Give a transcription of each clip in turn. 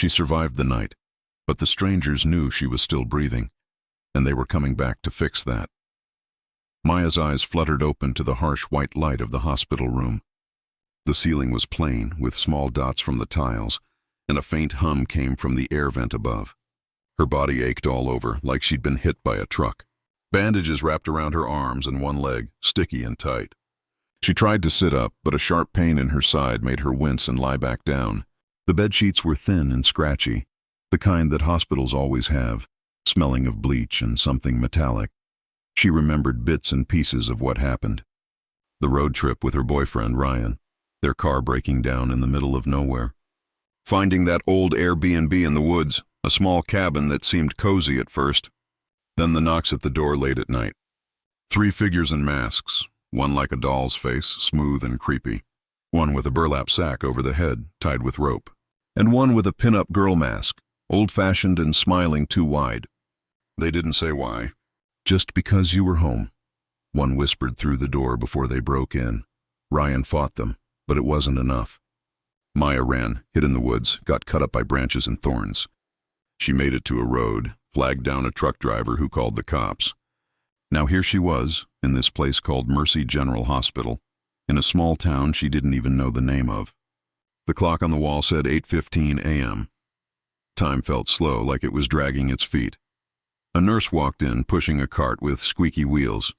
She survived the night, but the strangers knew she was still breathing, and they were coming back to fix that. Maya's eyes fluttered open to the harsh white light of the hospital room. The ceiling was plain, with small dots from the tiles, and a faint hum came from the air vent above. Her body ached all over, like she'd been hit by a truck. Bandages wrapped around her arms and one leg, sticky and tight. She tried to sit up, but a sharp pain in her side made her wince and lie back down. The bedsheets were thin and scratchy, the kind that hospitals always have, smelling of bleach and something metallic. She remembered bits and pieces of what happened. The road trip with her boyfriend, Ryan, their car breaking down in the middle of nowhere. Finding that old Airbnb in the woods, a small cabin that seemed cozy at first. Then the knocks at the door late at night. 3 figures in masks, one like a doll's face, smooth and creepy. One with a burlap sack over the head, tied with rope. And one with a pin-up girl mask, old-fashioned and smiling too wide. They didn't say why. Just because you were home. One whispered through the door before they broke in. Ryan fought them, but it wasn't enough. Maya ran, hid in the woods, got cut up by branches and thorns. She made it to a road, flagged down a truck driver who called the cops. Now here she was, in this place called Mercy General Hospital, in a small town she didn't even know the name of. The clock on the wall said 8:15 a.m. Time felt slow, like it was dragging its feet. A nurse walked in, pushing a cart with squeaky wheels.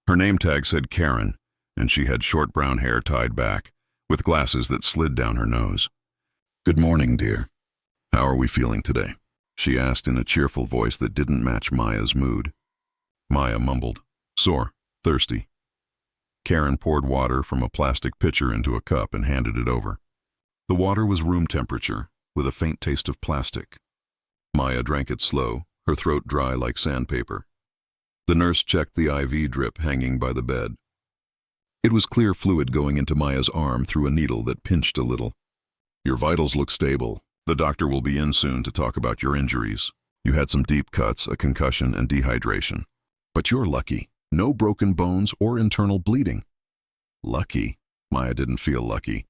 Her name tag said Karen, and she had short brown hair tied back, with glasses that slid down her nose. "Good morning, dear. How are we feeling today?" she asked in a cheerful voice that didn't match Maya's mood. Maya mumbled, "Sore, thirsty." Karen poured water from a plastic pitcher into a cup and handed it over. The water was room temperature, with a faint taste of plastic. Maya drank it slow, her throat dry like sandpaper. The nurse checked the IV drip hanging by the bed. It was clear fluid going into Maya's arm through a needle that pinched a little. "Your vitals look stable. The doctor will be in soon to talk about your injuries. You had some deep cuts, a concussion, and dehydration. But you're lucky. No broken bones or internal bleeding." Lucky? Maya didn't feel lucky.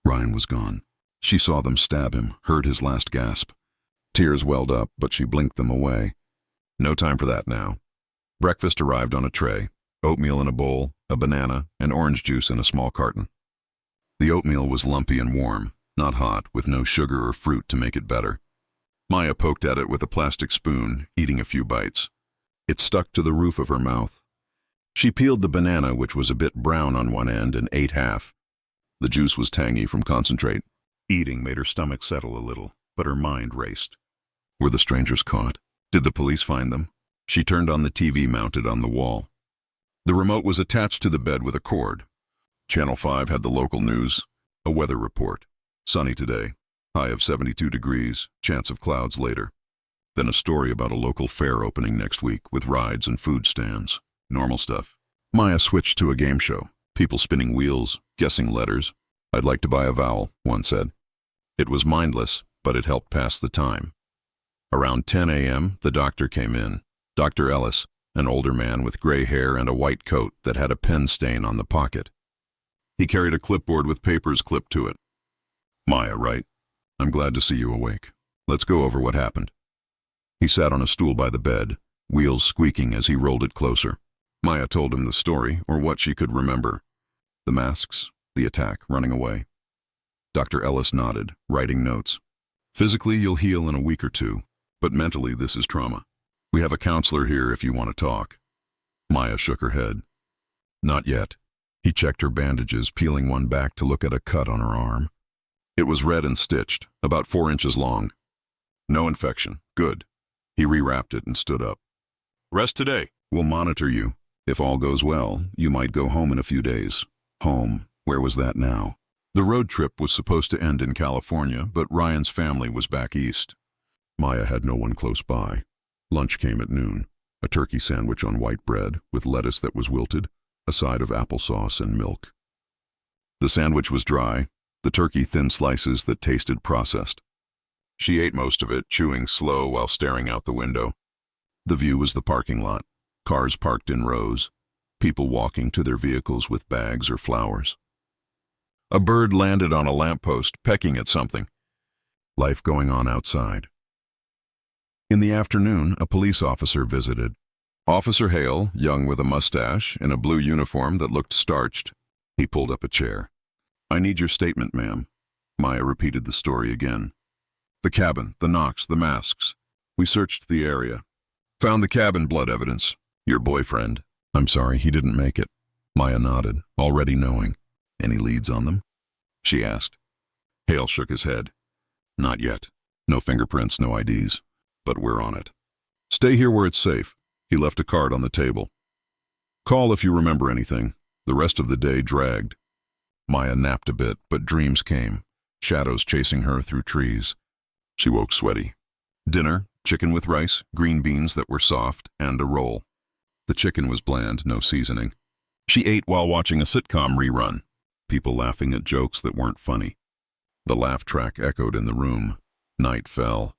Ryan was gone. She saw them stab him, heard his last gasp. Tears welled up, but she blinked them away. No time for that now. Breakfast arrived on a tray, oatmeal in a bowl, a banana, and orange juice in a small carton. The oatmeal was lumpy and warm, not hot, with no sugar or fruit to make it better. Maya poked at it with a plastic spoon, eating a few bites. It stuck to the roof of her mouth. She peeled the banana, which was a bit brown on one end, and ate half. The juice was tangy from concentrate. Eating made her stomach settle a little, but her mind raced. Were the strangers caught? Did the police find them? She turned on the TV mounted on the wall. The remote was attached to the bed with a cord. Channel 5 had the local news, a weather report. Sunny today, high of 72 degrees, chance of clouds later. Then a story about a local fair opening next week with rides and food stands. Normal stuff. Maya switched to a game show. People spinning wheels, guessing letters. "I'd like to buy a vowel," one said. It was mindless, but it helped pass the time. Around 10 a.m., the doctor came in. Dr. Ellis, an older man with gray hair and a white coat that had a pen stain on the pocket. He carried a clipboard with papers clipped to it. "Maya, right? I'm glad to see you awake. Let's go over what happened." He sat on a stool by the bed, wheels squeaking as he rolled it closer. Maya told him the story, or what she could remember. The masks, the attack, running away. Dr. Ellis nodded, writing notes. "Physically, you'll heal in a week or 2, but mentally this is trauma. We have a counselor here if you want to talk." Maya shook her head. "Not yet." He checked her bandages, peeling one back to look at a cut on her arm. It was red and stitched, about 4 inches long. "No infection. Good." He rewrapped it and stood up. "Rest today. We'll monitor you. If all goes well, you might go home in a few days." Home. Where was that now? The road trip was supposed to end in California, but Ryan's family was back east. Maya had no one close by. Lunch came at noon. A turkey sandwich on white bread, with lettuce that was wilted, a side of applesauce and milk. The sandwich was dry, the turkey thin slices that tasted processed. She ate most of it, chewing slow while staring out the window. The view was the parking lot, cars parked in rows, people walking to their vehicles with bags or flowers. A bird landed on a lamppost, pecking at something. life going on outside. In the afternoon, a police officer visited. Officer Hale, young with a mustache, in a blue uniform that looked starched. He pulled up a chair. "I need your statement, ma'am." Maya repeated the story again. "The cabin, the knocks, the masks. We searched the area. Found the cabin blood evidence. Your boyfriend." "I'm sorry, he didn't make it." Maya nodded, already knowing. "Any leads on them?" she asked. Hale shook his head. "Not yet. No fingerprints, no IDs. But we're on it. Stay here where it's safe." He left a card on the table. "Call if you remember anything." The rest of the day dragged. Maya napped a bit, but dreams came, shadows chasing her through trees. She woke sweaty. Dinner, chicken with rice, green beans that were soft, and a roll. The chicken was bland, no seasoning. She ate while watching a sitcom rerun, people laughing at jokes that weren't funny. The laugh track echoed in the room. Night fell.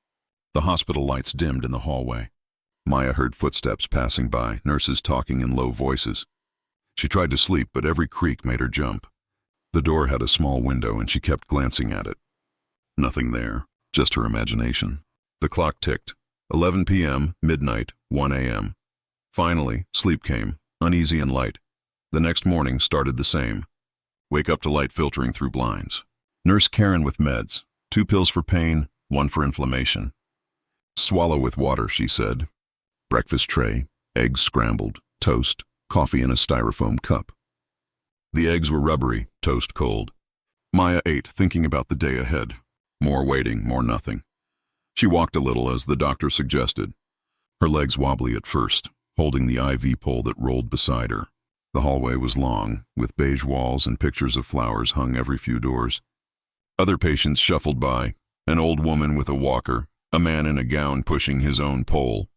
The hospital lights dimmed in the hallway. Maya heard footsteps passing by, nurses talking in low voices. She tried to sleep, but every creak made her jump. The door had a small window, and she kept glancing at it. Nothing there, just her imagination. The clock ticked. 11 p.m., midnight, 1 a.m. Finally, sleep came, uneasy and light. The next morning started the same. Wake up to light filtering through blinds. Nurse Karen with meds. 2 pills for pain, 1 for inflammation. Swallow with water, she said. Breakfast tray, eggs scrambled, toast, coffee in a styrofoam cup. The eggs were rubbery, toast cold. Maya ate, thinking about the day ahead. More waiting, more nothing. She walked a little as the doctor suggested. Her legs wobbly at first, holding the IV pole that rolled beside her. The hallway was long, with beige walls and pictures of flowers hung every few doors. Other patients shuffled by, an old woman with a walker, a man in a gown pushing his own pole.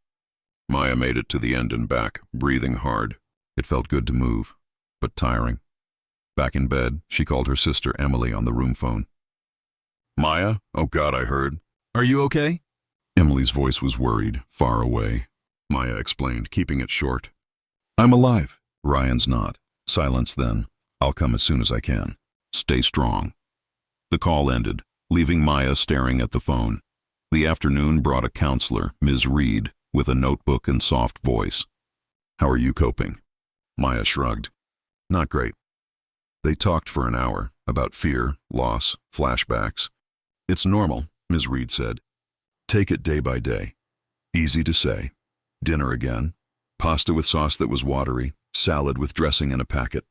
Maya made it to the end and back, breathing hard. It felt good to move, but tiring. Back in bed, she called her sister Emily on the room phone. "Maya? Oh God, I heard. Are you okay?" Emily's voice was worried, far away. Maya explained, keeping it short. "I'm alive." Ryan's not. Silence then. "I'll come as soon as I can. Stay strong." The call ended, leaving Maya staring at the phone. The afternoon brought a counselor, Ms. Reed, with a notebook and soft voice. "How are you coping?" Maya shrugged. "Not great." They talked for an hour, about fear, loss, flashbacks. "It's normal," Ms. Reed said. "Take it day by day. Easy to say. Dinner again. Pasta with sauce that was watery, salad with dressing in a packet.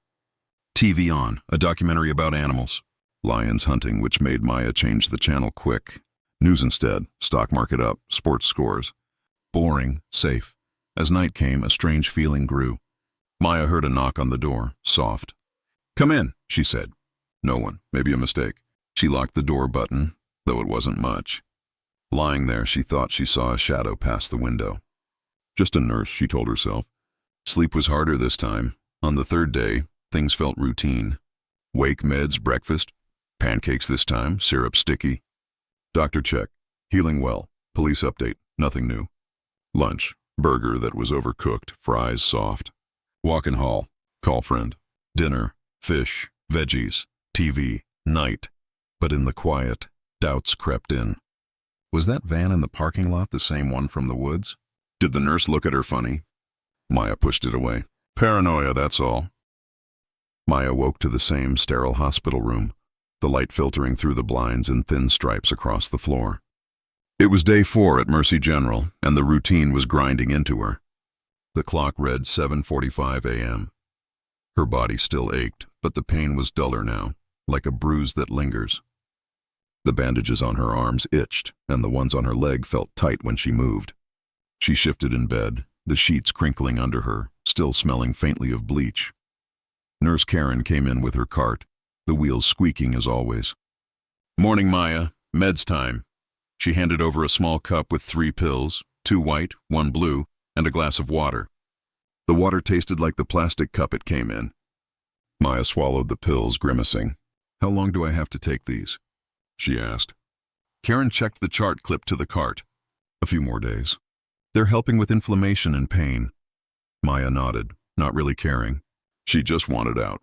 TV on, a documentary about animals. Lions hunting, which made Maya change the channel quick. News instead, stock market up, sports scores. Boring, safe. As night came, a strange feeling grew. Maya heard a knock on the door, soft. "Come in," she said. No one, maybe a mistake. She locked the door button, though it wasn't much. Lying there, she thought she saw a shadow pass the window. Just a nurse, she told herself. Sleep was harder this time. On the third day, things felt routine. Wake, meds, breakfast. Pancakes this time, syrup sticky. Doctor check. Healing well. Police update. Nothing new. Lunch. Burger that was overcooked. Fries soft. Walk in hall. Call friend. Dinner. Fish. Veggies. TV. Night. But in the quiet, doubts crept in. Was that van in the parking lot the same one from the woods? Did the nurse look at her funny? Maya pushed it away. Paranoia, that's all. Maya woke to the same sterile hospital room, the light filtering through the blinds in thin stripes across the floor. It was day 4 at Mercy General, and the routine was grinding into her. The clock read 7:45 a.m. Her body still ached, but the pain was duller now, like a bruise that lingers. The bandages on her arms itched, and the ones on her leg felt tight when she moved. She shifted in bed, the sheets crinkling under her, still smelling faintly of bleach. Nurse Karen came in with her cart, the wheels squeaking as always. "Morning, Maya. Meds time." She handed over a small cup with 3 pills, 2 white, 1 blue, and a glass of water. The water tasted like the plastic cup it came in. Maya swallowed the pills, grimacing. "How long do I have to take these?" she asked. Karen checked the chart clipped to the cart. "A few more days. They're helping with inflammation and pain." Maya nodded, not really caring. She just wanted out.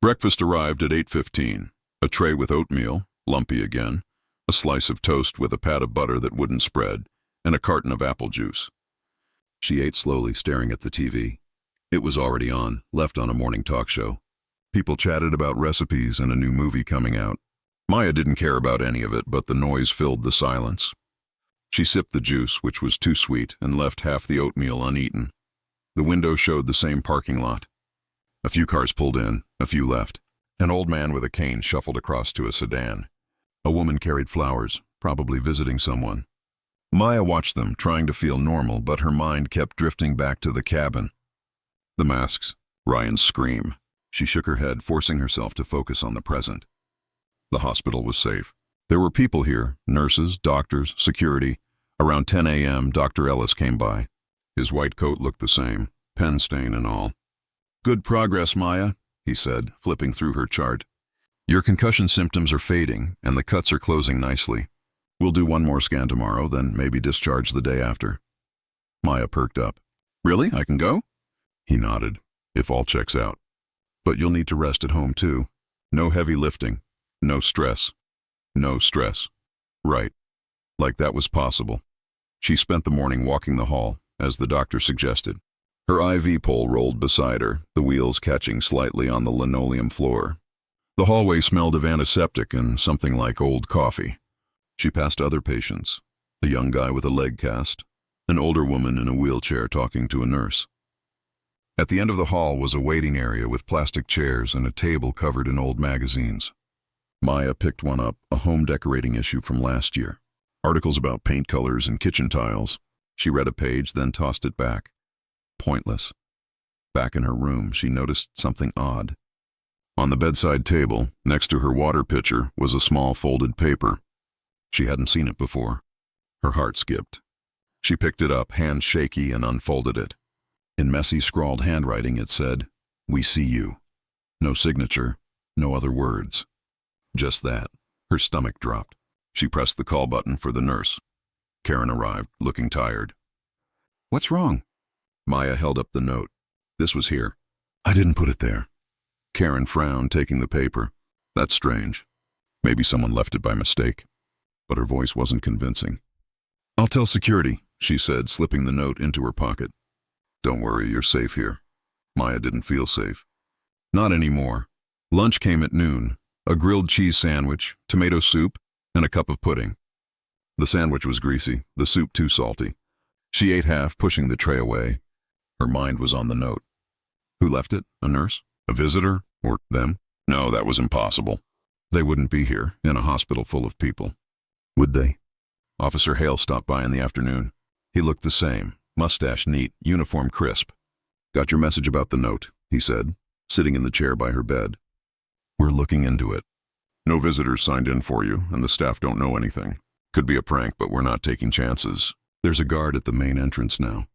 Breakfast arrived at 8:15. A tray with oatmeal, lumpy again, a slice of toast with a pat of butter that wouldn't spread, and a carton of apple juice. She ate slowly, staring at the TV. It was already on, left on a morning talk show. People chatted about recipes and a new movie coming out. Maya didn't care about any of it, but the noise filled the silence. She sipped the juice, which was too sweet, and left half the oatmeal uneaten. The window showed the same parking lot. A few cars pulled in, a few left. An old man with a cane shuffled across to a sedan. A woman carried flowers, probably visiting someone. Maya watched them, trying to feel normal, but her mind kept drifting back to the cabin. The masks, Ryan's scream. She shook her head, forcing herself to focus on the present. The hospital was safe. There were people here, nurses, doctors, security. Around 10 a.m., Dr. Ellis came by. His white coat looked the same, pen stain and all. "Good progress, Maya," he said, flipping through her chart. "Your concussion symptoms are fading, and the cuts are closing nicely. We'll do one more scan tomorrow, then maybe discharge the day after." Maya perked up. "Really? I can go?" He nodded. "If all checks out. But you'll need to rest at home, too. No heavy lifting. No stress. No stress." Right. Like that was possible. She spent the morning walking the hall, as the doctor suggested. Her IV pole rolled beside her, the wheels catching slightly on the linoleum floor. The hallway smelled of antiseptic and something like old coffee. She passed other patients, a young guy with a leg cast, an older woman in a wheelchair talking to a nurse. At the end of the hall was a waiting area with plastic chairs and a table covered in old magazines. Maya picked one up, a home decorating issue from last year. Articles about paint colors and kitchen tiles. She read a page, then tossed it back. Pointless. Back in her room, she noticed something odd. On the bedside table, next to her water pitcher, was a small folded paper. She hadn't seen it before. Her heart skipped. She picked it up, hands shaky, and unfolded it. In messy, scrawled handwriting, it said, "We see you." No signature, no other words. Just that. Her stomach dropped. She pressed the call button for the nurse. Karen arrived, looking tired. "What's wrong?" Maya held up the note. "This was here." "I didn't put it there." Karen frowned, taking the paper. "That's strange. Maybe someone left it by mistake." But her voice wasn't convincing. "I'll tell security," she said, slipping the note into her pocket. "Don't worry, you're safe here." Maya didn't feel safe. Not anymore. Lunch came at noon. A grilled cheese sandwich, tomato soup, and a cup of pudding. The sandwich was greasy, the soup too salty. She ate half, pushing the tray away. Her mind was on the note. Who left it? A nurse? A visitor? Or them? No, that was impossible. They wouldn't be here, in a hospital full of people. Would they? Officer Hale stopped by in the afternoon. He looked the same, mustache neat, uniform crisp. "Got your message about the note," he said, sitting in the chair by her bed. "We're looking into it. No visitors signed in for you, and the staff don't know anything. Could be a prank, but we're not taking chances. There's a guard at the main entrance now."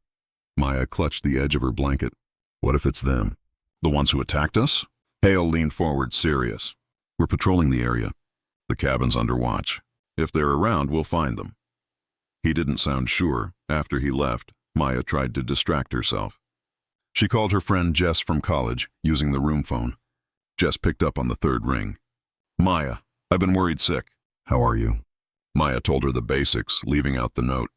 Maya clutched the edge of her blanket. What if it's them? The ones who attacked us? Hale leaned forward, serious. "We're patrolling the area. The cabin's under watch. If they're around, we'll find them." He didn't sound sure. After he left, Maya tried to distract herself. She called her friend Jess from college, using the room phone. Jess picked up on the third ring. "Maya, I've been worried sick. How are you?" Maya told her the basics, leaving out the note.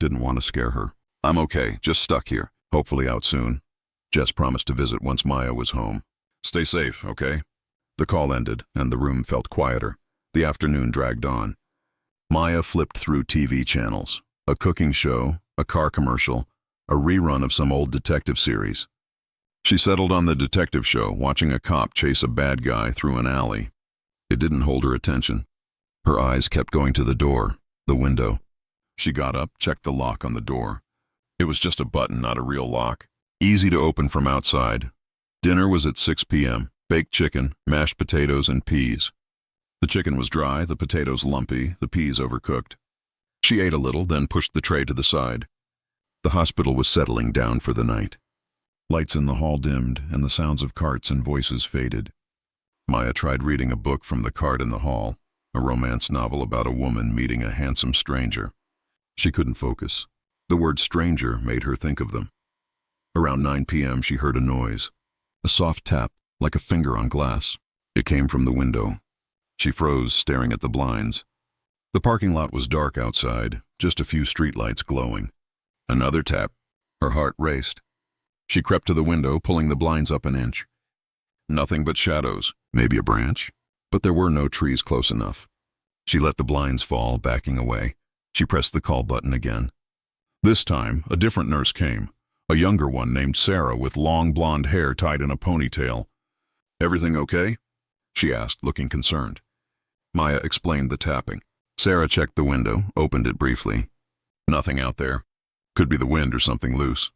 Didn't want to scare her. "I'm okay, just stuck here. Hopefully out soon." Jess promised to visit once Maya was home. "Stay safe, okay?" The call ended, and the room felt quieter. The afternoon dragged on. Maya flipped through TV channels. A cooking show, a car commercial, a rerun of some old detective series. She settled on the detective show, watching a cop chase a bad guy through an alley. It didn't hold her attention. Her eyes kept going to the door, the window. She got up, checked the lock on the door. It was just a button, not a real lock. Easy to open from outside. Dinner was at 6 p.m. Baked chicken, mashed potatoes, and peas. The chicken was dry, the potatoes lumpy, the peas overcooked. She ate a little, then pushed the tray to the side. The hospital was settling down for the night. Lights in the hall dimmed, and the sounds of carts and voices faded. Maya tried reading a book from the cart in the hall, a romance novel about a woman meeting a handsome stranger. She couldn't focus. The word stranger made her think of them. Around 9 p.m. she heard a noise. A soft tap, like a finger on glass. It came from the window. She froze, staring at the blinds. The parking lot was dark outside, just a few streetlights glowing. Another tap. Her heart raced. She crept to the window, pulling the blinds up an inch. Nothing but shadows, maybe a branch, but there were no trees close enough. She let the blinds fall, backing away. She pressed the call button again. This time, a different nurse came, a younger one named Sarah with long blonde hair tied in a ponytail. "Everything okay?" she asked, looking concerned. Maya explained the tapping. Sarah checked the window, opened it briefly. Nothing out there. Could be the wind or something loose.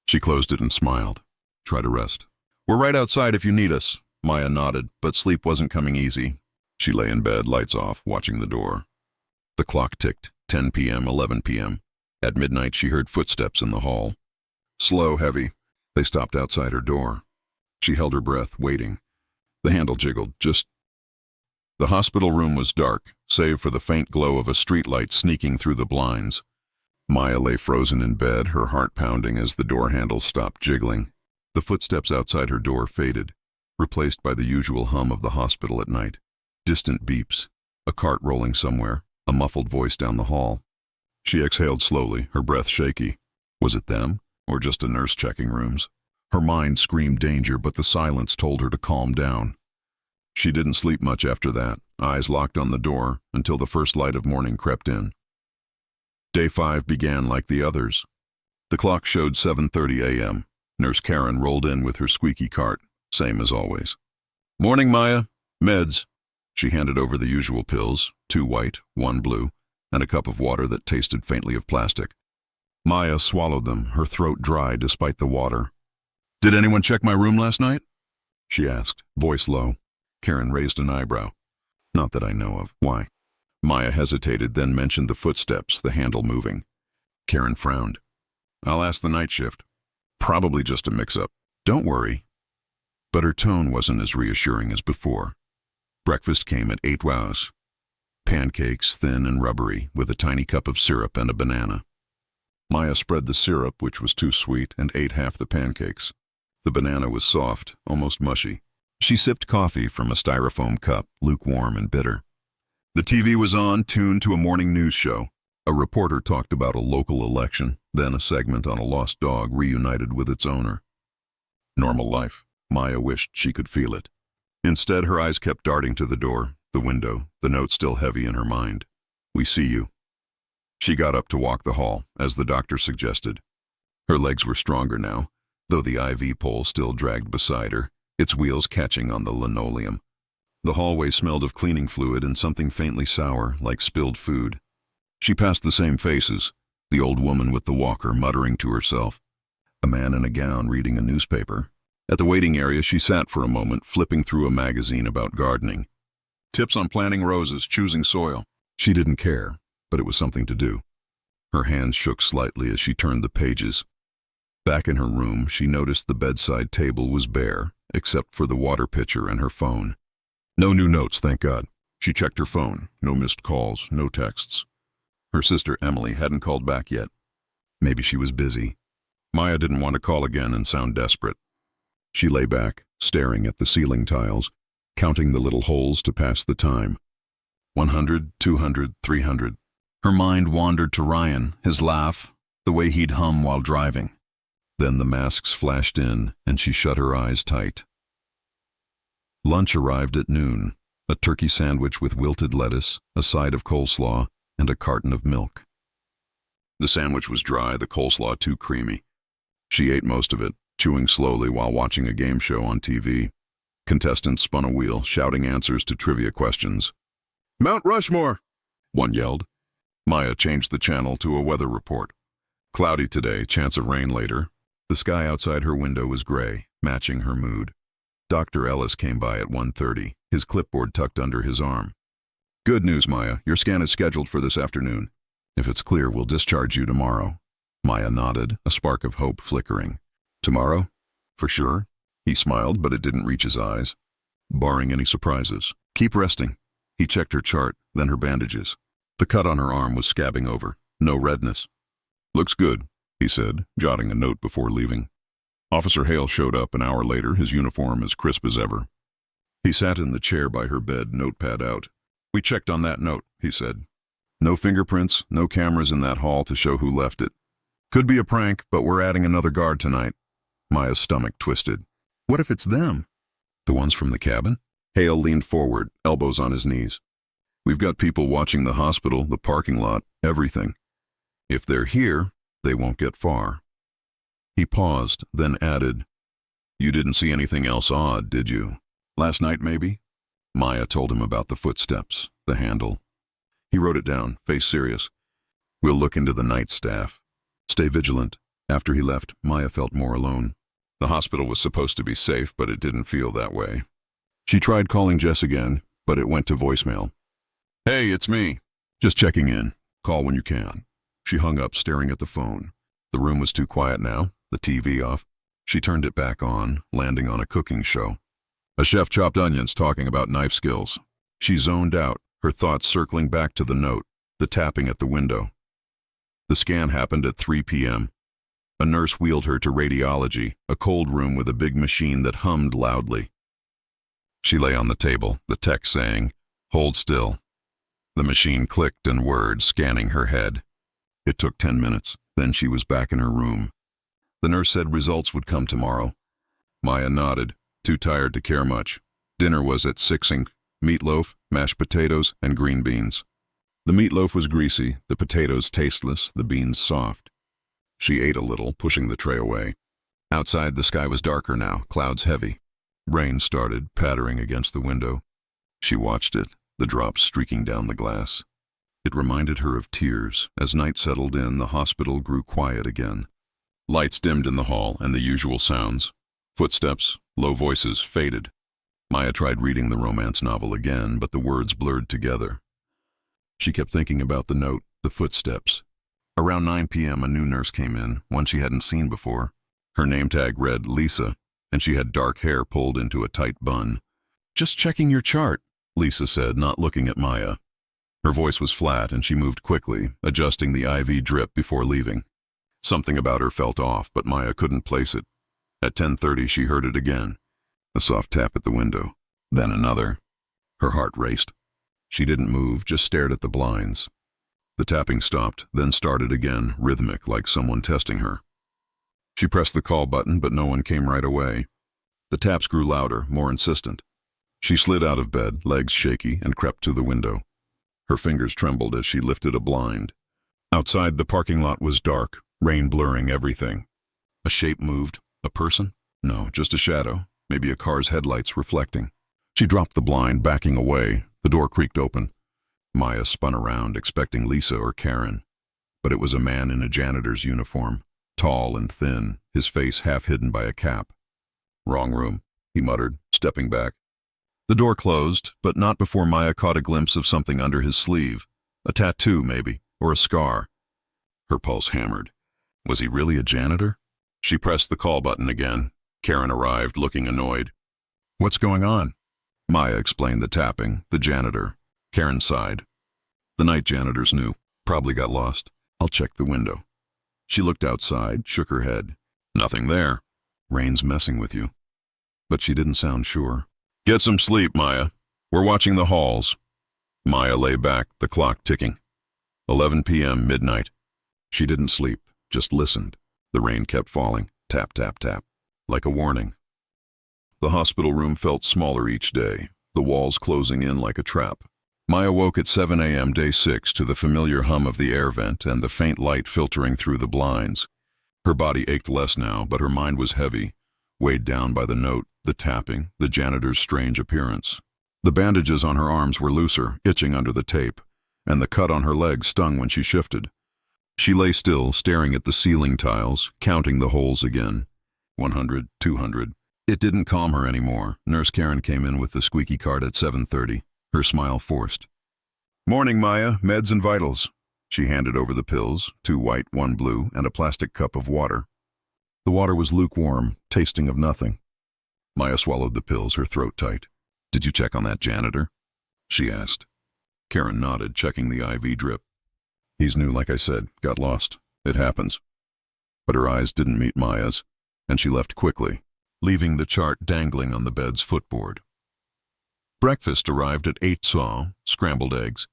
She closed it and smiled. "Try to rest." "We're right outside if you need us." Maya nodded, but sleep wasn't coming easy. She lay in bed, lights off, watching the door. The clock ticked, 10 p.m., 11 p.m. At midnight, she heard footsteps in the hall. Slow, heavy. They stopped outside her door. She held her breath, waiting. The handle jiggled, just... The hospital room was dark, save for the faint glow of a streetlight sneaking through the blinds. Maya lay frozen in bed, her heart pounding as the door handle stopped jiggling. The footsteps outside her door faded, replaced by the usual hum of the hospital at night. Distant beeps, a cart rolling somewhere, a muffled voice down the hall. She exhaled slowly, her breath shaky. Was it them, or just a nurse checking rooms? Her mind screamed danger, but the silence told her to calm down. She didn't sleep much after that, eyes locked on the door, until the first light of morning crept in. Day 5 began like the others. The clock showed 7:30 a.m. Nurse Karen rolled in with her squeaky cart, same as always. "Morning, Maya. Meds." She handed over the usual pills, 2 white, 1 blue, and a cup of water that tasted faintly of plastic. Maya swallowed them, her throat dry despite the water. "Did anyone check my room last night?" she asked, voice low. Karen raised an eyebrow. "Not that I know of. Why?" Maya hesitated, then mentioned the footsteps, the handle moving. Karen frowned. "I'll ask the night shift. Probably just a mix-up. Don't worry." But her tone wasn't as reassuring as before. Breakfast came at 8 wows. Pancakes, thin and rubbery, with a tiny cup of syrup and a banana. Maya spread the syrup, which was too sweet, and ate half the pancakes. The banana was soft, almost mushy. She sipped coffee from a styrofoam cup, lukewarm and bitter. The TV was on, tuned to a morning news show. A reporter talked about a local election, then a segment on a lost dog reunited with its owner. Normal life. Maya wished she could feel it. Instead, her eyes kept darting to the door, the window, the note still heavy in her mind. "We see you." She got up to walk the hall, as the doctor suggested. Her legs were stronger now, though the IV pole still dragged beside her, its wheels catching on the linoleum. The hallway smelled of cleaning fluid and something faintly sour, like spilled food. She passed the same faces, the old woman with the walker muttering to herself, a man in a gown reading a newspaper. At the waiting area, she sat for a moment, flipping through a magazine about gardening. Tips on planting roses, choosing soil. She didn't care, but it was something to do. Her hands shook slightly as she turned the pages. Back in her room, she noticed the bedside table was bare, except for the water pitcher and her phone. No new notes, thank God. She checked her phone. No missed calls, no texts. Her sister Emily hadn't called back yet. Maybe she was busy. Maya didn't want to call again and sound desperate. She lay back, staring at the ceiling tiles, counting the little holes to pass the time. 100, 200, 300. Her mind wandered to Ryan, his laugh, the way he'd hum while driving. Then the masks flashed in, and she shut her eyes tight. Lunch arrived at noon, a turkey sandwich with wilted lettuce, a side of coleslaw, and a carton of milk. The sandwich was dry, the coleslaw too creamy. She ate most of it, chewing slowly while watching a game show on TV. Contestants spun a wheel, shouting answers to trivia questions. "Mount Rushmore!" one yelled. Maya changed the channel to a weather report. Cloudy today, chance of rain later. The sky outside her window was gray, matching her mood. Dr. Ellis came by at 1:30, his clipboard tucked under his arm. "Good news, Maya. Your scan is scheduled for this afternoon. If it's clear, we'll discharge you tomorrow." Maya nodded, a spark of hope flickering. "Tomorrow? For sure?" He smiled, but it didn't reach his eyes. "Barring any surprises. Keep resting." He checked her chart, then her bandages. The cut on her arm was scabbing over. No redness. "Looks good," he said, jotting a note before leaving. Officer Hale showed up an hour later, his uniform as crisp as ever. He sat in the chair by her bed, notepad out. "We checked on that note," he said. No fingerprints, no cameras in that hall to show who left it. Could be a prank, but we're adding another guard tonight. Maya's stomach twisted. What if it's them? The ones from the cabin? Hale leaned forward, elbows on his knees. We've got people watching the hospital, the parking lot, everything. If they're here, they won't get far. He paused, then added, You didn't see anything else odd, did you? Last night, maybe? Maya told him about the footsteps, the handle. He wrote it down, face serious. We'll look into the night staff. Stay vigilant. After he left, Maya felt more alone. The hospital was supposed to be safe, but it didn't feel that way. She tried calling Jess again, but it went to voicemail. Hey, it's me. Just checking in. Call when you can. She hung up, staring at the phone. The room was too quiet now, the TV off. She turned it back on, landing on a cooking show. A chef chopped onions talking about knife skills. She zoned out, her thoughts circling back to the note, the tapping at the window. The scan happened at 3 p.m. A nurse wheeled her to radiology, a cold room with a big machine that hummed loudly. She lay on the table, the tech saying, Hold still. The machine clicked and whirred, scanning her head. It took 10 minutes, then she was back in her room. The nurse said results would come tomorrow. Maya nodded, too tired to care much. Dinner was at 6 Inc. Meatloaf, mashed potatoes, and green beans. The meatloaf was greasy, the potatoes tasteless, the beans soft. She ate a little, pushing the tray away. Outside, the sky was darker now, clouds heavy. Rain started, pattering against the window. She watched it, the drops streaking down the glass. It reminded her of tears. As night settled in, the hospital grew quiet again. Lights dimmed in the hall, and the usual sounds. Footsteps, low voices, faded. Maya tried reading the romance novel again, but the words blurred together. She kept thinking about the note, the footsteps. Around 9 p.m., a new nurse came in, one she hadn't seen before. Her name tag read Lisa, and she had dark hair pulled into a tight bun. Just checking your chart, Lisa said, not looking at Maya. Her voice was flat, and she moved quickly, adjusting the IV drip before leaving. Something about her felt off, but Maya couldn't place it. At 10:30, she heard it again. A soft tap at the window, then another. Her heart raced. She didn't move, just stared at the blinds. The tapping stopped, then started again, rhythmic, like someone testing her. She pressed the call button, but no one came right away. The taps grew louder, more insistent. She slid out of bed, legs shaky, and crept to the window. Her fingers trembled as she lifted a blind. Outside, the parking lot was dark, rain blurring everything. A shape moved. A person? No, just a shadow. Maybe a car's headlights reflecting. She dropped the blind, backing away. The door creaked open. Maya spun around, expecting Lisa or Karen. But it was a man in a janitor's uniform, tall and thin, his face half hidden by a cap. Wrong room, he muttered, stepping back. The door closed, but not before Maya caught a glimpse of something under his sleeve. A tattoo, maybe, or a scar. Her pulse hammered. Was he really a janitor? She pressed the call button again. Karen arrived, looking annoyed. What's going on? Maya explained the tapping, the janitor. Karen sighed. The night janitors knew. Probably got lost. I'll check the window. She looked outside, shook her head. Nothing there. Rain's messing with you. But she didn't sound sure. Get some sleep, Maya. We're watching the halls. Maya lay back, the clock ticking. 11 p.m., midnight. She didn't sleep, just listened. The rain kept falling, tap, tap, tap, like a warning. The hospital room felt smaller each day, the walls closing in like a trap. Maya woke at 7 a.m. day 6 to the familiar hum of the air vent and the faint light filtering through the blinds. Her body ached less now, but her mind was heavy, weighed down by the note, the tapping, the janitor's strange appearance. The bandages on her arms were looser, itching under the tape, and the cut on her leg stung when she shifted. She lay still, staring at the ceiling tiles, counting the holes again. 100, 200. It didn't calm her anymore. Nurse Karen came in with the squeaky cart at 7:30, her smile forced. Morning, Maya. Meds and vitals. She handed over the pills, 2 white, 1 blue, and a plastic cup of water. The water was lukewarm, tasting of nothing. Maya swallowed the pills, her throat tight. Did you check on that janitor? She asked. Karen nodded, checking the IV drip. He's new, like I said. Got lost. It happens. But her eyes didn't meet Maya's, and she left quickly, leaving the chart dangling on the bed's footboard. Breakfast arrived at 8 saw, scrambled eggs,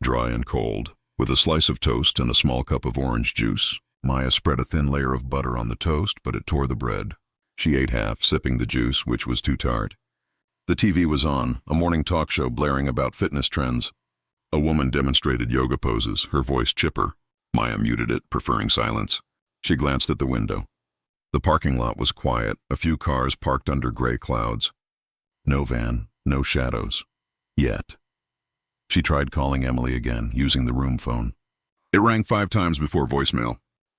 dry and cold, With a slice of toast and a small cup of orange juice, Maya spread a thin layer of butter on the toast, but it tore the bread. She ate half, sipping the juice, which was too tart. The TV was on, a morning talk show blaring about fitness trends. A woman demonstrated yoga poses, her voice chipper. Maya muted it, preferring silence. She glanced at the window. The parking lot was quiet, a few cars parked under gray clouds. No van, no shadows. Yet. She tried calling Emily again, using the room phone. It rang 5 times before voicemail.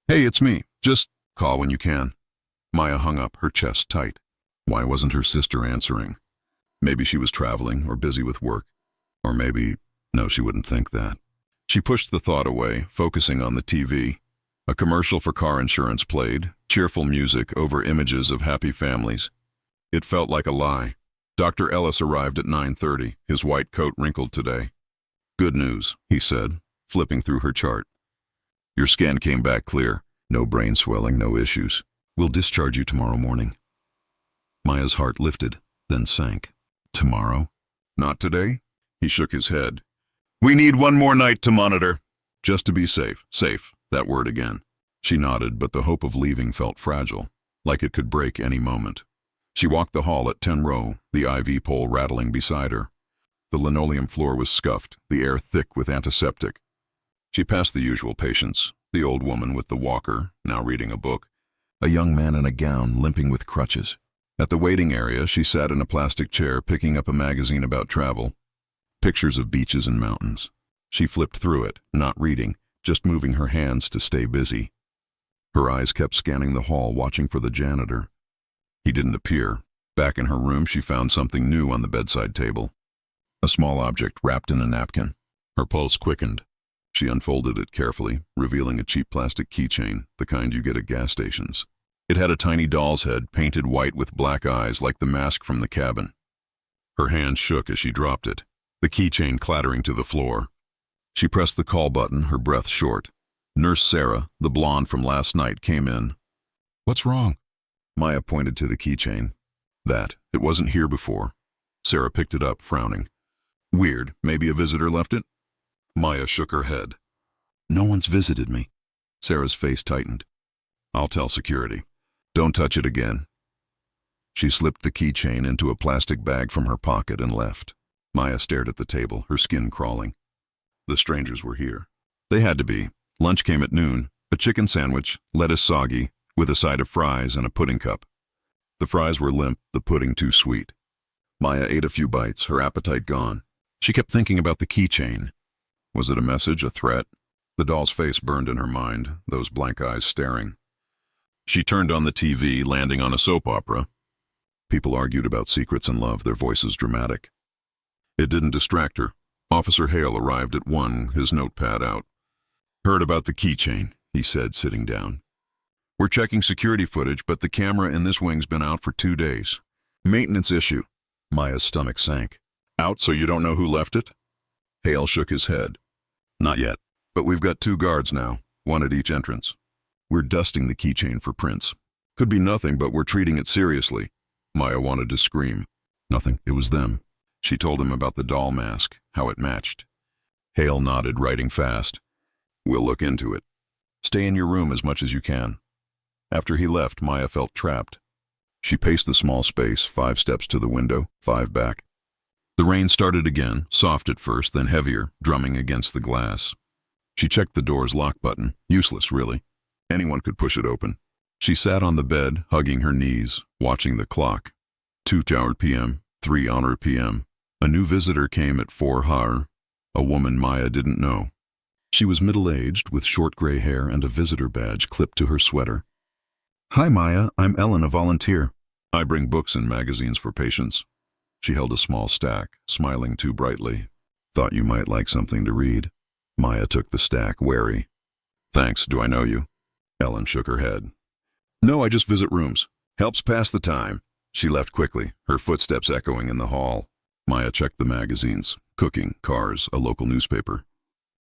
Hey, it's me. Just call when you can. Maya hung up, her chest tight. Why wasn't her sister answering? Maybe she was traveling or busy with work. Or maybe, no, she wouldn't think that. She pushed the thought away, focusing on the TV. A commercial for car insurance played, cheerful music over images of happy families. It felt like a lie. Dr. Ellis arrived at 9:30, his white coat wrinkled today. Good news, he said, flipping through her chart. Your scan came back clear. No brain swelling, no issues. We'll discharge you tomorrow morning. Maya's heart lifted, then sank. Tomorrow? Not today? He shook his head. We need one more night to monitor. Just to be safe. Safe, that word again. She nodded, but the hope of leaving felt fragile, like it could break any moment. She walked the hall at 10 row, the IV pole rattling beside her. The linoleum floor was scuffed, the air thick with antiseptic. She passed the usual patients, the old woman with the walker, now reading a book, a young man in a gown limping with crutches. At the waiting area, she sat in a plastic chair picking up a magazine about travel, pictures of beaches and mountains. She flipped through it, not reading, just moving her hands to stay busy. Her eyes kept scanning the hall, watching for the janitor. He didn't appear. Back in her room, she found something new on the bedside table. A small object wrapped in a napkin. Her pulse quickened. She unfolded it carefully, revealing a cheap plastic keychain, the kind you get at gas stations. It had a tiny doll's head, painted white with black eyes like the mask from the cabin. Her hand shook as she dropped it, the keychain clattering to the floor. She pressed the call button, her breath short. Nurse Sarah, the blonde from last night, came in. What's wrong? Maya pointed to the keychain. It wasn't here before. Sarah picked it up, frowning. Weird, maybe a visitor left it? Maya shook her head. No one's visited me. Sarah's face tightened. I'll tell security. Don't touch it again. She slipped the keychain into a plastic bag from her pocket and left. Maya stared at the table, her skin crawling. The strangers were here. They had to be. Lunch came at noon, a chicken sandwich, lettuce soggy, with a side of fries and a pudding cup. The fries were limp, the pudding too sweet. Maya ate a few bites, her appetite gone. She kept thinking about the keychain. Was it a message, a threat? The doll's face burned in her mind, those blank eyes staring. She turned on the TV, landing on a soap opera. People argued about secrets and love, their voices dramatic. It didn't distract her. Officer Hale arrived at 1, his notepad out. Heard about the keychain, he said, sitting down. We're checking security footage, but the camera in this wing's been out for 2 days. Maintenance issue. Maya's stomach sank. Out so you don't know who left it? Hale shook his head. Not yet, but we've got 2 guards now, 1 at each entrance. We're dusting the keychain for prints. Could be nothing, but we're treating it seriously. Maya wanted to scream. Nothing, it was them. She told him about the doll mask, how it matched. Hale nodded, writing fast. We'll look into it. Stay in your room as much as you can. After he left, Maya felt trapped. She paced the small space, 5 steps to the window, 5 back. The rain started again, soft at first, then heavier, drumming against the glass. She checked the door's lock button, useless really. Anyone could push it open. She sat on the bed, hugging her knees, watching the clock. 2 hour p.m., 3 hour p.m. A new visitor came at 4 hour, a woman Maya didn't know. She was middle-aged, with short gray hair and a visitor badge clipped to her sweater. Hi Maya, I'm Ellen, a volunteer. I bring books and magazines for patients. She held a small stack, smiling too brightly. Thought you might like something to read. Maya took the stack, wary. Thanks, do I know you? Ellen shook her head. No, I just visit rooms. Helps pass the time. She left quickly, her footsteps echoing in the hall. Maya checked the magazines. Cooking, cars, a local newspaper.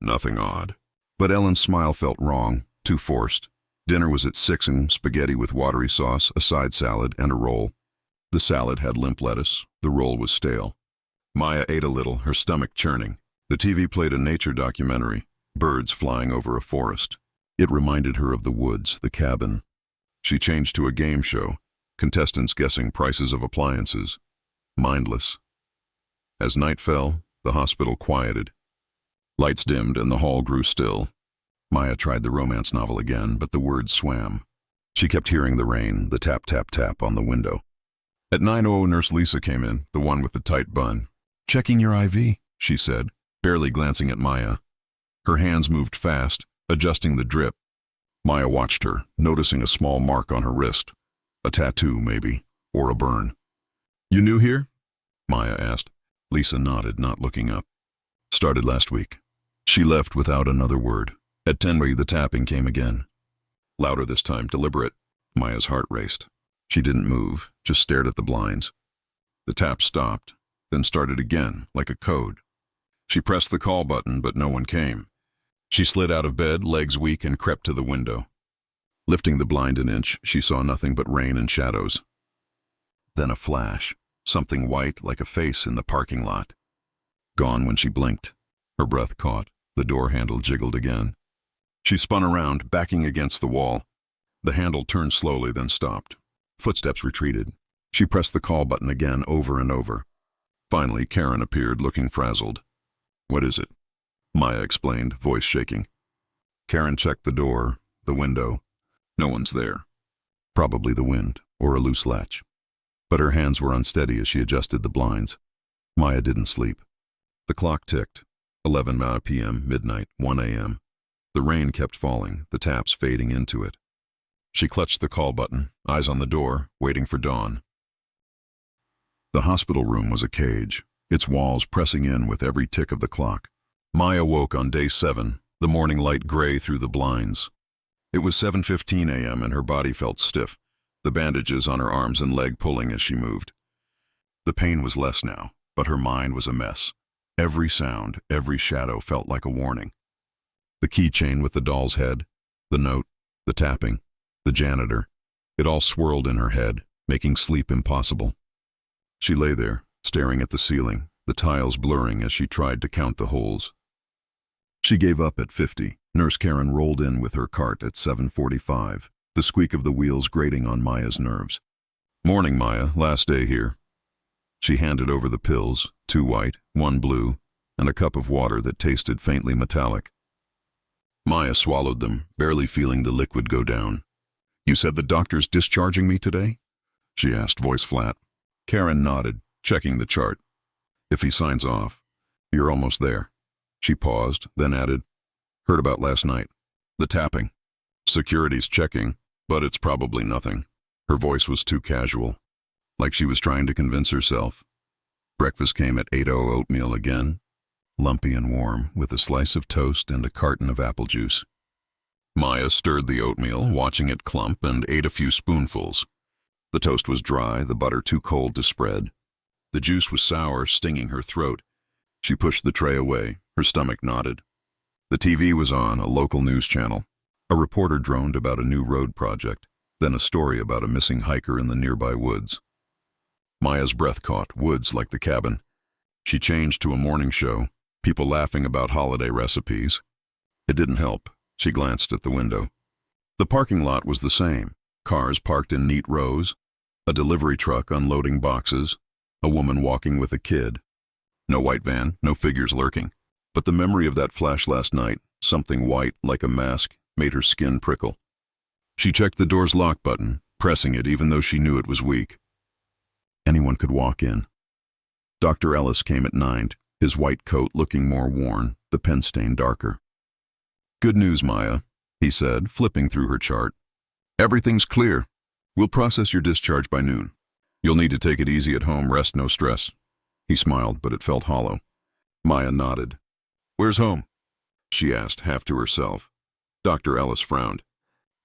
Nothing odd. But Ellen's smile felt wrong, too forced. Dinner was at 6 and spaghetti with watery sauce, a side salad, and a roll. The salad had limp lettuce. The roll was stale. Maya ate a little, her stomach churning. The TV played a nature documentary. birds flying over a forest. It reminded her of the woods, the cabin. She changed to a game show, contestants guessing prices of appliances. Mindless. As night fell, the hospital quieted. Lights dimmed and the hall grew still. Maya tried the romance novel again, but the words swam. She kept hearing the rain, the tap, tap, tap on the window. At 9:00, Nurse Lisa came in, the one with the tight bun. "Checking your IV," she said, barely glancing at Maya. Her hands moved fast, adjusting the drip. Maya watched her, noticing a small mark on her wrist. A tattoo, maybe, or a burn. "You new here?" Maya asked. Lisa nodded, not looking up. "Started last week." She left without another word. At 10:00, the tapping came again. Louder this time, deliberate. Maya's heart raced. She didn't move, just stared at the blinds. The tap stopped, then started again, like a code. She pressed the call button, but no one came. She slid out of bed, legs weak, and crept to the window. Lifting the blind an inch, she saw nothing but rain and shadows. Then a flash, something white like a face in the parking lot. Gone when she blinked. Her breath caught. The door handle jiggled again. She spun around, backing against the wall. The handle turned slowly, then stopped. Footsteps retreated. She pressed the call button again, over and over. Finally, Karen appeared, looking frazzled. "What is it?" Maya explained, voice shaking. Karen checked the door, the window. No one's there. Probably the wind, or a loose latch. But her hands were unsteady as she adjusted the blinds. Maya didn't sleep. The clock ticked. 11 p.m., midnight, 1 a.m. The rain kept falling, the taps fading into it. She clutched the call button, eyes on the door, waiting for dawn. The hospital room was a cage, its walls pressing in with every tick of the clock. Maya woke on day 7, the morning light gray through the blinds. It was 7:15 a.m. and her body felt stiff, the bandages on her arms and leg pulling as she moved. The pain was less now, but her mind was a mess. Every sound, every shadow felt like a warning. The keychain with the doll's head, the note, the tapping, the janitor, it all swirled in her head, making sleep impossible. She lay there, staring at the ceiling, the tiles blurring as she tried to count the holes. She gave up at 50. Nurse Karen rolled in with her cart at 7:45, the squeak of the wheels grating on Maya's nerves. "Morning, Maya, last day here." She handed over the pills, 2 white, 1 blue, and a cup of water that tasted faintly metallic. Maya swallowed them, barely feeling the liquid go down. "You said the doctor's discharging me today?" she asked, voice flat. Karen nodded, checking the chart. "If he signs off, you're almost there." She paused, then added, "Heard about last night. The tapping. Security's checking, but it's probably nothing." Her voice was too casual, like she was trying to convince herself. Breakfast came at 8:00, oatmeal again, lumpy and warm, with a slice of toast and a carton of apple juice. Maya stirred the oatmeal, watching it clump, and ate a few spoonfuls. The toast was dry, the butter too cold to spread. The juice was sour, stinging her throat. She pushed the tray away, her stomach knotted. The TV was on, a local news channel. A reporter droned about a new road project, then a story about a missing hiker in the nearby woods. Maya's breath caught, woods like the cabin. She changed to a morning show, people laughing about holiday recipes. It didn't help. She glanced at the window. The parking lot was the same, cars parked in neat rows, a delivery truck unloading boxes, a woman walking with a kid. No white van, no figures lurking. But the memory of that flash last night, something white like a mask, made her skin prickle. She checked the door's lock button, pressing it even though she knew it was weak. Anyone could walk in. Dr. Ellis came at 9, his white coat looking more worn, the pen stain darker. "Good news, Maya," he said, flipping through her chart. "Everything's clear. We'll process your discharge by noon. You'll need to take it easy at home, rest, no stress." He smiled, but it felt hollow. Maya nodded. "Where's home?" she asked, half to herself. Dr. Ellis frowned.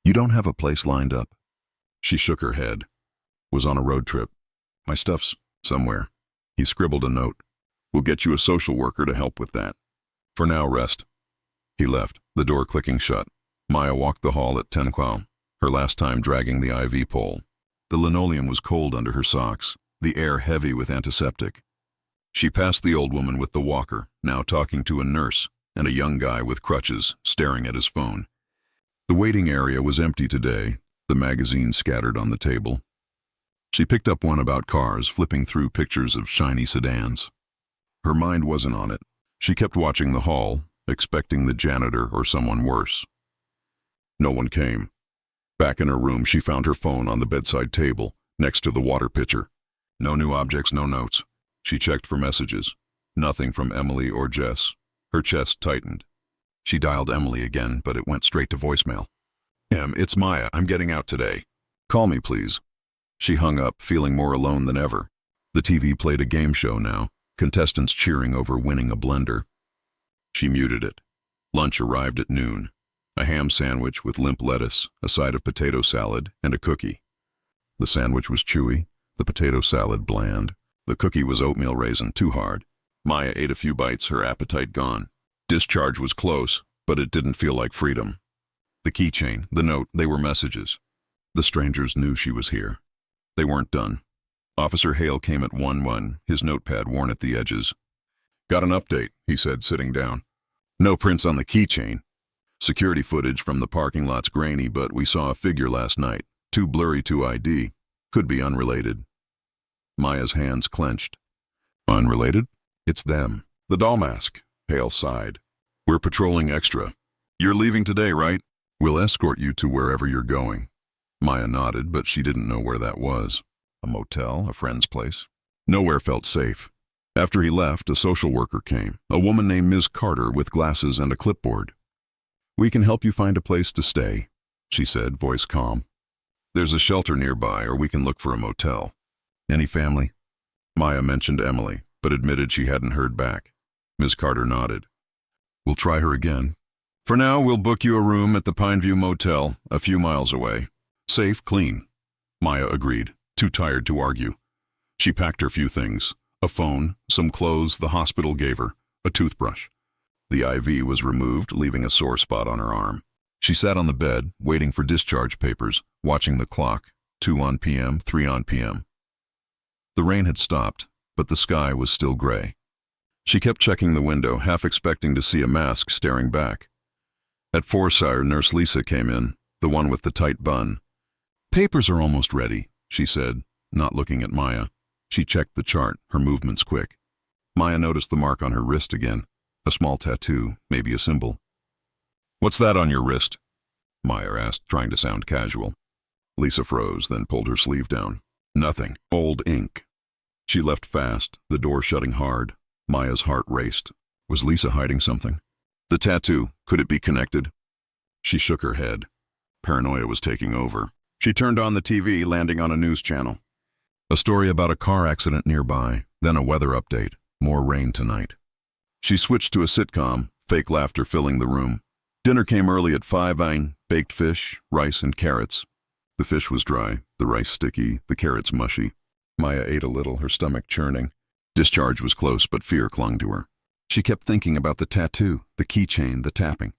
"You don't have a place lined up?" She shook her head. "Was on a road trip. My stuff's somewhere." He scribbled a note. "We'll get you a social worker to help with that. For now, rest." He left, the door clicking shut. Maya walked the hall at 10:00, her last time dragging the IV pole. The linoleum was cold under her socks, the air heavy with antiseptic. She passed the old woman with the walker, now talking to a nurse, and a young guy with crutches staring at his phone. The waiting area was empty today, the magazine scattered on the table. She picked up one about cars, flipping through pictures of shiny sedans. Her mind wasn't on it. She kept watching the hall, expecting the janitor or someone worse. No one came. Back in her room, she found her phone on the bedside table, next to the water pitcher. No new objects, no notes. She checked for messages. Nothing from Emily or Jess. Her chest tightened. She dialed Emily again, but it went straight to voicemail. It's Maya. I'm getting out today. Call me, please. She hung up, feeling more alone than ever. The TV played a game show now, contestants cheering over winning a blender. She muted it. Lunch arrived at noon. A ham sandwich with limp lettuce, a side of potato salad, and a cookie. The sandwich was chewy, the potato salad bland. The cookie was oatmeal raisin, too hard. Maya ate a few bites, her appetite gone. Discharge was close, but it didn't feel like freedom. The keychain, the note, they were messages. The strangers knew she was here. They weren't done. Officer Hale came at 1-1, his notepad worn at the edges. Got an update, he said, sitting down. No prints on the keychain. Security footage from the parking lot's grainy, but we saw a figure last night. Too blurry to ID. Could be unrelated. Maya's hands clenched. Unrelated? It's them. The doll mask. Hale sighed. We're patrolling extra. You're leaving today, right? We'll escort you to wherever you're going. Maya nodded, but she didn't know where that was. A motel, a friend's place. Nowhere felt safe. After he left, a social worker came, a woman named Ms. Carter with glasses and a clipboard. We can help you find a place to stay, she said, voice calm. There's a shelter nearby, or we can look for a motel. Any family? Maya mentioned Emily, but admitted she hadn't heard back. Ms. Carter nodded. We'll try her again. For now, we'll book you a room at the Pineview Motel, a few miles away. Safe, clean. Maya agreed, too tired to argue. She packed her few things. A phone, some clothes the hospital gave her, a toothbrush. The IV was removed, leaving a sore spot on her arm. She sat on the bed, waiting for discharge papers, watching the clock, 2 on p.m., 3 on p.m. The rain had stopped, but the sky was still gray. She kept checking the window, half expecting to see a mask staring back. At 4, Nurse Lisa came in, the one with the tight bun. Papers are almost ready, she said, not looking at Maya. She checked the chart, her movements quick. Maya noticed the mark on her wrist again, a small tattoo, maybe a symbol. What's that on your wrist? Maya asked, trying to sound casual. Lisa froze, then pulled her sleeve down. Nothing. Old ink. She left fast, the door shutting hard. Maya's heart raced. Was Lisa hiding something? The tattoo, could it be connected? She shook her head. Paranoia was taking over. She turned on the TV, landing on a news channel. A story about a car accident nearby, then a weather update. More rain tonight. She switched to a sitcom, fake laughter filling the room. Dinner came early at 5, baked fish, rice, and carrots. The fish was dry, the rice sticky, the carrots mushy. Maya ate a little, her stomach churning. Discharge was close, but fear clung to her. She kept thinking about the tattoo, the keychain, the tapping.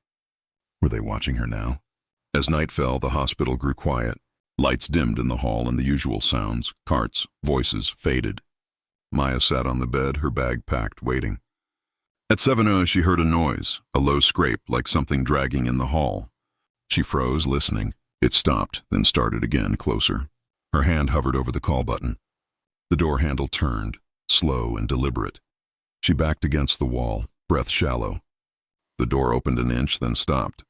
Were they watching her now? As night fell, the hospital grew quiet. Lights dimmed in the hall and the usual sounds, carts, voices, faded. Maya sat on the bed, her bag packed, waiting. At 7 she heard a noise, a low scrape like something dragging in the hall. She froze, listening. It stopped, then started again, closer. Her hand hovered over the call button. The door handle turned, slow and deliberate. She backed against the wall, breath shallow. The door opened an inch, then stopped.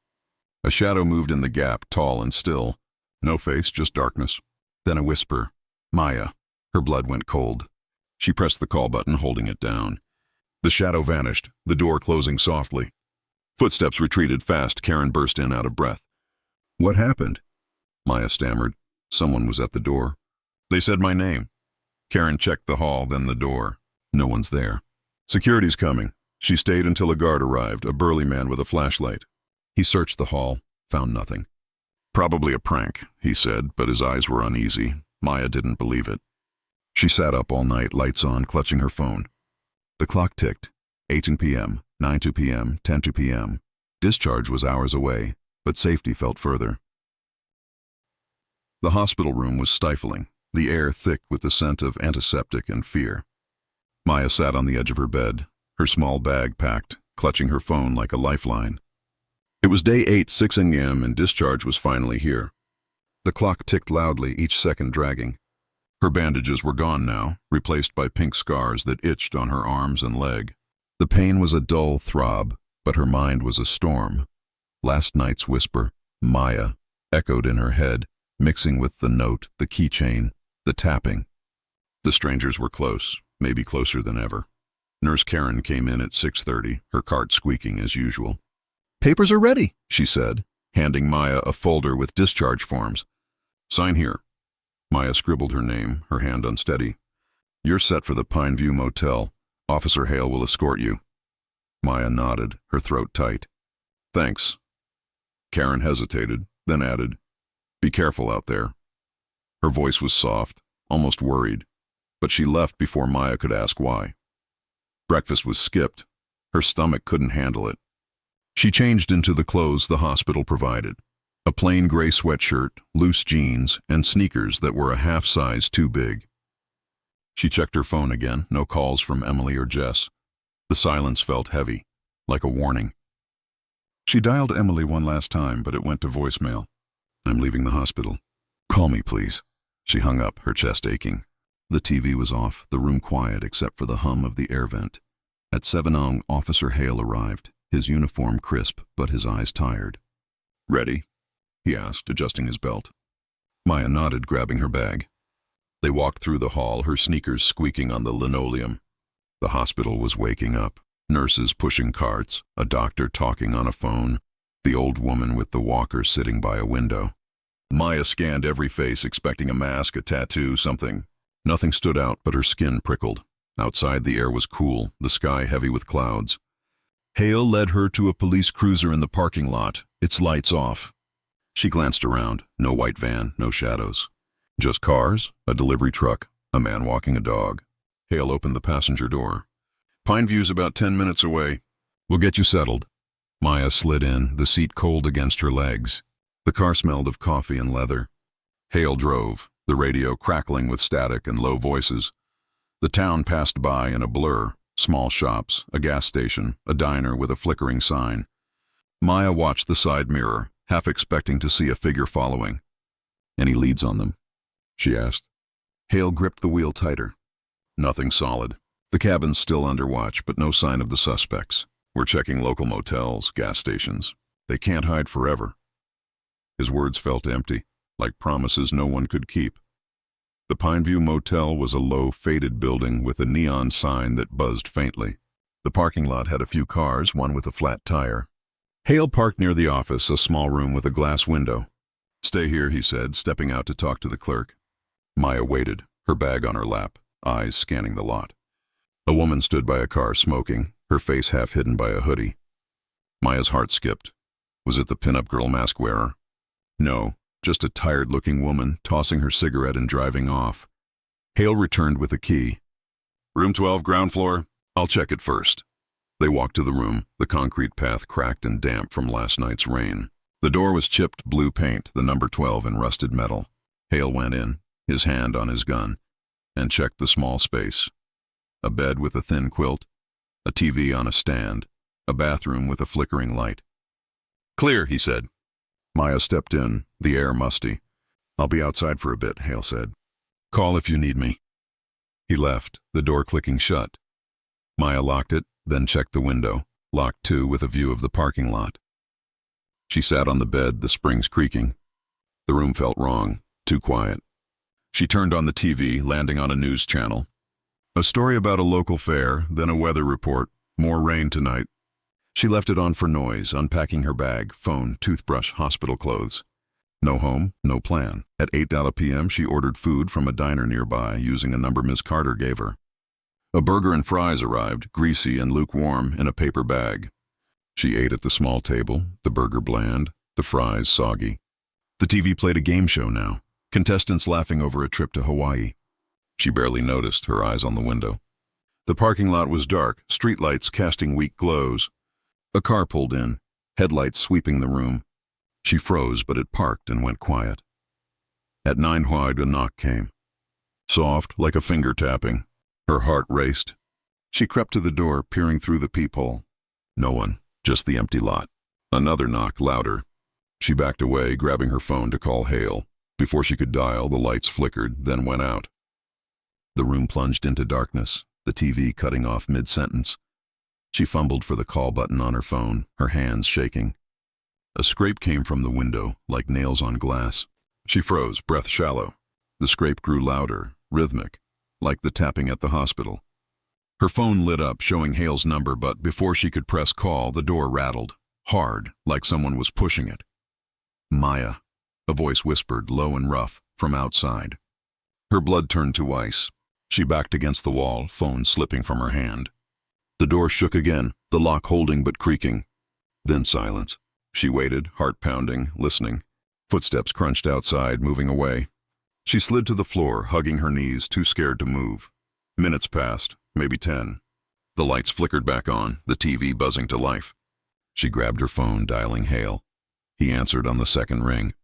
A shadow moved in the gap, tall and still. No face, just darkness. Then a whisper. Maya. Her blood went cold. She pressed the call button, holding it down. The shadow vanished, the door closing softly. Footsteps retreated fast. Karen burst in out of breath. What happened? Maya stammered. Someone was at the door. They said my name. Karen checked the hall, then the door. No one's there. Security's coming. She stayed until a guard arrived, a burly man with a flashlight. He searched the hall, found nothing. Probably a prank, he said, but his eyes were uneasy. Maya didn't believe it. She sat up all night, lights on, clutching her phone. The clock ticked. 8 p.m., 9 p.m., 10 p.m. Discharge was hours away, but safety felt further. The hospital room was stifling, the air thick with the scent of antiseptic and fear. Maya sat on the edge of her bed, her small bag packed, clutching her phone like a lifeline. It was day 8, 6 a.m., and discharge was finally here. The clock ticked loudly, each second dragging. Her bandages were gone now, replaced by pink scars that itched on her arms and leg. The pain was a dull throb, but her mind was a storm. Last night's whisper, Maya, echoed in her head, mixing with the note, the keychain, the tapping. The strangers were close, maybe closer than ever. Nurse Karen came in at 6:30, her cart squeaking as usual. "Papers are ready," she said, handing Maya a folder with discharge forms. "Sign here." Maya scribbled her name, her hand unsteady. "You're set for the Pineview Motel. Officer Hale will escort you." Maya nodded, her throat tight. "Thanks." Karen hesitated, then added, "Be careful out there." Her voice was soft, almost worried, but she left before Maya could ask why. Breakfast was skipped. Her stomach couldn't handle it. She changed into the clothes the hospital provided. A plain gray sweatshirt, loose jeans, and sneakers that were a half size too big. She checked her phone again, no calls from Emily or Jess. The silence felt heavy, like a warning. She dialed Emily one last time, but it went to voicemail. "I'm leaving the hospital. Call me, please." She hung up, her chest aching. The TV was off, the room quiet except for the hum of the air vent. At 7 Officer Hale arrived, his uniform crisp but his eyes tired. "Ready?" he asked, adjusting his belt. Maya nodded, grabbing her bag. They walked through the hall, her sneakers squeaking on the linoleum. The hospital was waking up. Nurses pushing carts, a doctor talking on a phone, the old woman with the walker sitting by a window. Maya scanned every face, expecting a mask, a tattoo, something. Nothing stood out, but her skin prickled. Outside, the air was cool, the sky heavy with clouds. Hale led her to a police cruiser in the parking lot, its lights off. She glanced around. No white van, no shadows. Just cars, a delivery truck, a man walking a dog. Hale opened the passenger door. "Pineview's about 10 minutes away. We'll get you settled." Maya slid in, the seat cold against her legs. The car smelled of coffee and leather. Hale drove, the radio crackling with static and low voices. The town passed by in a blur, small shops, a gas station, a diner with a flickering sign. Maya watched the side mirror, half expecting to see a figure following. "Any leads on them?" she asked. Hale gripped the wheel tighter. "Nothing solid. The cabin's still under watch, but no sign of the suspects. We're checking local motels, gas stations. They can't hide forever." His words felt empty, like promises no one could keep. The Pineview Motel was a low, faded building with a neon sign that buzzed faintly. The parking lot had a few cars, one with a flat tire. Hale parked near the office, a small room with a glass window. "Stay here," he said, stepping out to talk to the clerk. Maya waited, her bag on her lap, eyes scanning the lot. A woman stood by a car smoking, her face half hidden by a hoodie. Maya's heart skipped. Was it the pinup girl mask wearer? No, just a tired-looking woman tossing her cigarette and driving off. Hale returned with a key. "Room 12, ground floor. I'll check it first." They walked to the room, the concrete path cracked and damp from last night's rain. The door was chipped blue paint, the number 12 in rusted metal. Hale went in, his hand on his gun, and checked the small space. A bed with a thin quilt, a TV on a stand, a bathroom with a flickering light. "Clear," he said. Maya stepped in, the air musty. "I'll be outside for a bit," Hale said. "Call if you need me." He left, the door clicking shut. Maya locked it, then checked the window, locked too with a view of the parking lot. She sat on the bed, the springs creaking. The room felt wrong, too quiet. She turned on the TV, landing on a news channel. A story about a local fair, then a weather report, more rain tonight. She left it on for noise, unpacking her bag, phone, toothbrush, hospital clothes. No home, no plan. At 8 p.m. she ordered food from a diner nearby, using a number Ms. Carter gave her. A burger and fries arrived, greasy and lukewarm, in a paper bag. She ate at the small table, the burger bland, the fries soggy. The TV played a game show now, contestants laughing over a trip to Hawaii. She barely noticed, her eyes on the window. The parking lot was dark, streetlights casting weak glows. A car pulled in, headlights sweeping the room. She froze, but it parked and went quiet. At 9 a knock came. Soft, like a finger tapping. Her heart raced. She crept to the door, peering through the peephole. No one, just the empty lot. Another knock, louder. She backed away, grabbing her phone to call Hale. Before she could dial, the lights flickered, then went out. The room plunged into darkness, the TV cutting off mid-sentence. She fumbled for the call button on her phone, her hands shaking. A scrape came from the window, like nails on glass. She froze, breath shallow. The scrape grew louder, rhythmic, like the tapping at the hospital. Her phone lit up, showing Hale's number, but before she could press call, the door rattled, hard, like someone was pushing it. "Maya," a voice whispered, low and rough, from outside. Her blood turned to ice. She backed against the wall, phone slipping from her hand. The door shook again, the lock holding but creaking. Then silence. She waited, heart pounding, listening. Footsteps crunched outside, moving away. She slid to the floor, hugging her knees, too scared to move. Minutes passed, maybe 10. The lights flickered back on, the TV buzzing to life. She grabbed her phone, dialing Hale. He answered on the second ring.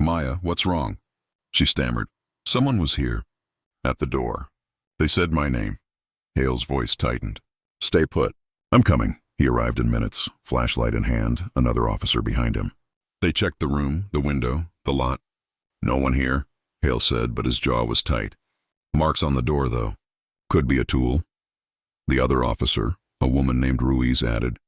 "Maya, what's wrong?" She stammered. "Someone was here." At the door. "They said my name." Hale's voice tightened. "Stay put." "I'm coming." He arrived in minutes, flashlight in hand, another officer behind him. They checked the room, the window, the lot. "No one here," Hale said, but his jaw was tight. "Marks on the door, though. Could be a tool." The other officer, a woman named Ruiz, added,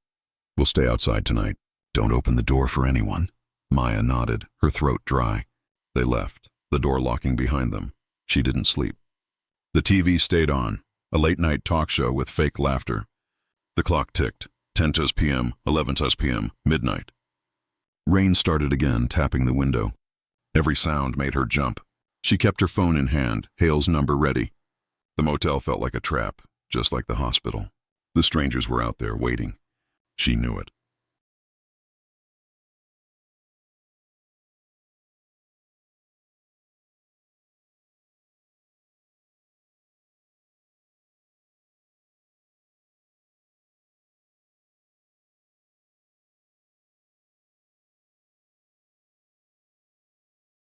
"We'll stay outside tonight. Don't open the door for anyone." Maya nodded, her throat dry. They left, the door locking behind them. She didn't sleep. The TV stayed on, a late-night talk show with fake laughter. The clock ticked, 10 p.m., 11 p.m., midnight. Rain started again, tapping the window. Every sound made her jump. She kept her phone in hand, Hale's number ready. The motel felt like a trap, just like the hospital. The strangers were out there waiting. She knew it.